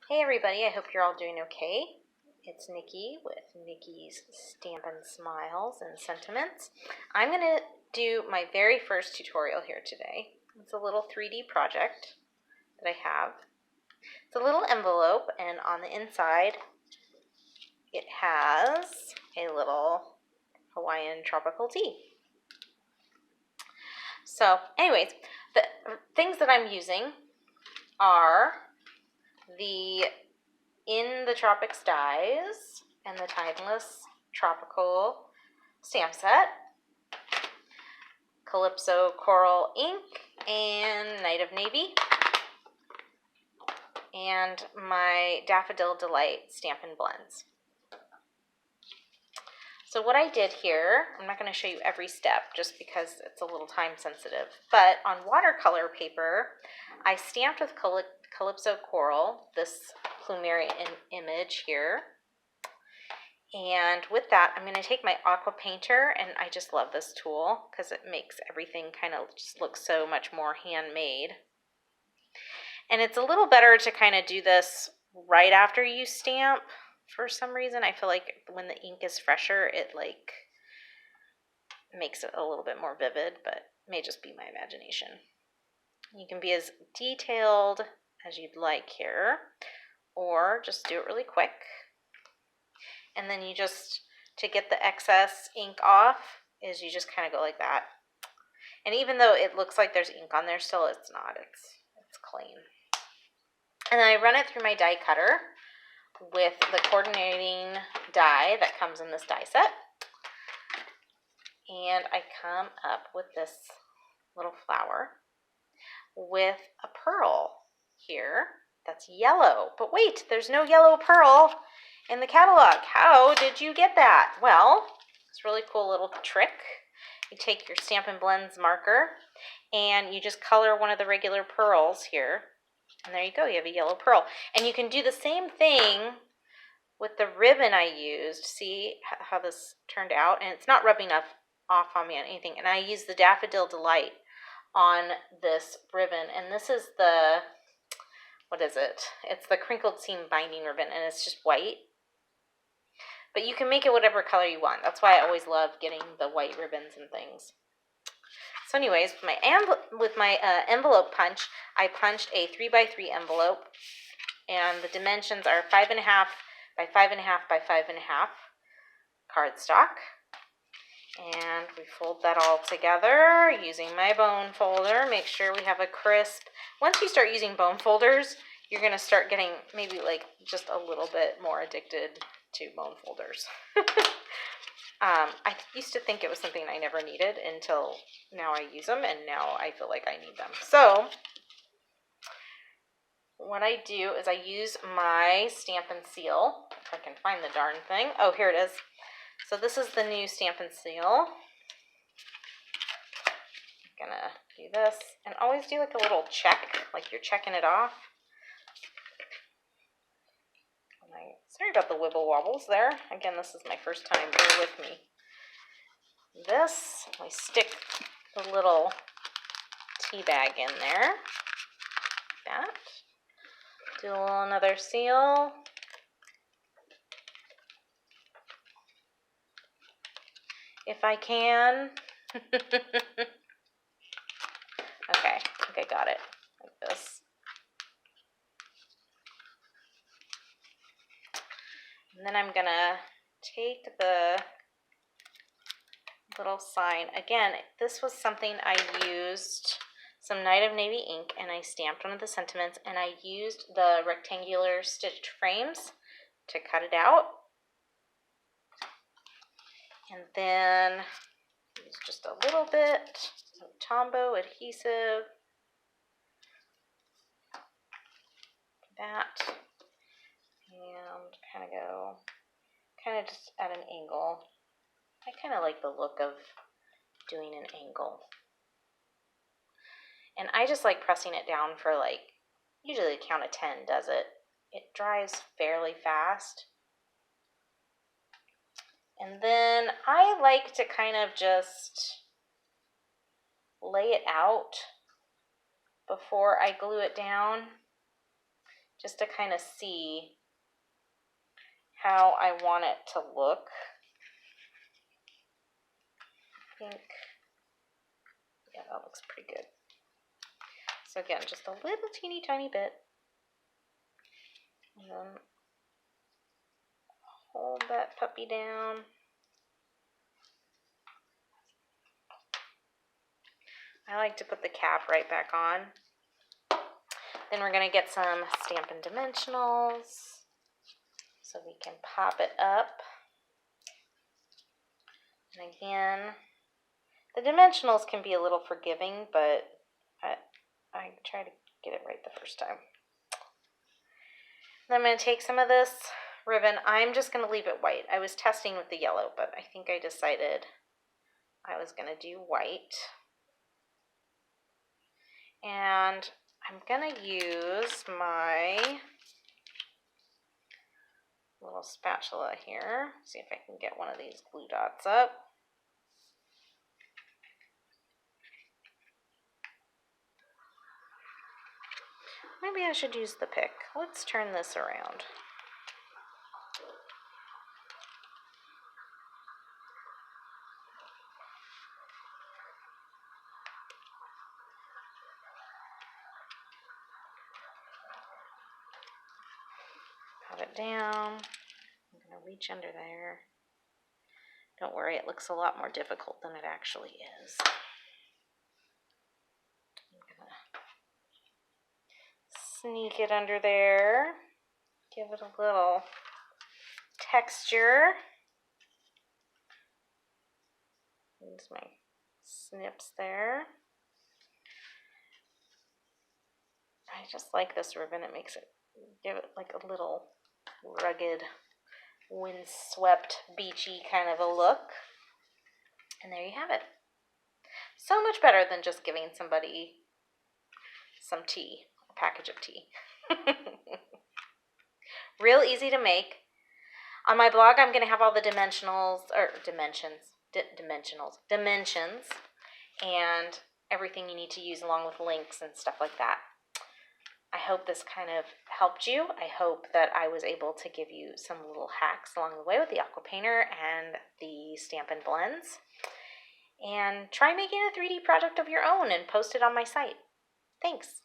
Hey everybody, I hope you're all doing okay. It's Nikki with Nikki's Stampin' Smiles and Sentiments. I'm going to do my very first tutorial here today. It's a little 3D project that I have. It's a little envelope, and on the inside it has a little Hawaiian tropical tea. So anyways, the things that I'm using are the In the Tropics dies and the Timeless Tropical stamp set, Calypso Coral ink, and Night of Navy, and my Daffodil Delight Stampin' Blends. So what I did here, I'm not going to show you every step just because it's a little time sensitive, but on watercolor paper, I stamped with Calypso Coral, this plumeria image here. And with that, I'm going to take my aqua painter, and I just love this tool because it makes everything kind of just look so much more handmade. And it's a little better to kind of do this right after you stamp. For some reason, I feel like when the ink is fresher, it like makes it a little bit more vivid, but it may just be my imagination. You can be as detailed as you'd like here, or just do it really quick. And then you just, to get the excess ink off, is you just kind of go like that. And even though it looks like there's ink on there, still it's not. It's clean. And then I run it through my die cutter with the coordinating die that comes in this die set. And I come up with this little flower with a pearl here that's yellow. But wait, there's no yellow pearl in the catalog. How did you get that? Well, it's a really cool little trick. You take your Stampin' Blends marker and you just color one of the regular pearls here. And there you go, you have a yellow pearl. And you can do the same thing with the ribbon I used. See how this turned out? And it's not rubbing off on me on anything. And I used the Daffodil Delight on this ribbon. And this is the, what is it? It's the crinkled seam binding ribbon, and it's just white. But you can make it whatever color you want. That's why I always love getting the white ribbons and things. So anyways, with my envelope punch, I punched a 3x3 envelope, and the dimensions are 5.5 by 5.5 by 5.5 cardstock. And we fold that all together using my bone folder. Make sure we have a crisp. Once you start using bone folders, you're going to start getting maybe like just a little bit more addicted to bone folders. I used to think it was something I never needed until now I use them, and now I feel like I need them. So what I do is I use my Stampin' Seal, if I can find the darn thing. Oh, here it is. So this is the new Stampin' Seal. I'm gonna do this, and always do like a little check, like you're checking it off. Sorry about the wibble wobbles there. Again, this is my first time. Bear with me. This, I stick the little tea bag in there. Like that. Do another seal. If I can. Okay, I think I got it. Like this. And then I'm gonna take the little sign. Again, this was something I used some Night of Navy ink, and I stamped one of the sentiments, and I used the rectangular stitched frames to cut it out. And then use just a little bit of Tombow adhesive. That. And kind of just at an angle. I kind of like the look of doing an angle. And I just like pressing it down for like, usually a count of 10 does it. It dries fairly fast. And then I like to kind of just lay it out before I glue it down. just to kind of see how I want it to look. I think, yeah, that looks pretty good. So again, just a little teeny tiny bit. And then hold that puppy down. I like to put the cap right back on. Then we're going to get some Stampin' Dimensionals so we can pop it up. And again, the dimensionals can be a little forgiving, but I try to get it right the first time. Then I'm going to take some of this ribbon. I'm just going to leave it white. I was testing with the yellow, but I think I decided I was going to do white. And I'm going to use my little spatula here. See if I can get one of these glue dots up. Maybe I should use the pick. Let's turn this around. Put it down. I'm going to reach under there. Don't worry, it looks a lot more difficult than it actually is. I'm going to sneak it under there. Give it a little texture. Use my snips there. I just like this ribbon. It makes it, give it like a little rugged, windswept, beachy kind of a look. And there you have it. So much better than just giving somebody some tea, a package of tea. Real easy to make. On my blog, I'm going to have all the dimensions, and everything you need to use along with links and stuff like that. I hope this kind of helped you. I hope that I was able to give you some little hacks along the way with the aqua painter and the Stampin' blends. And try making a 3D project of your own and post it on my site. Thanks.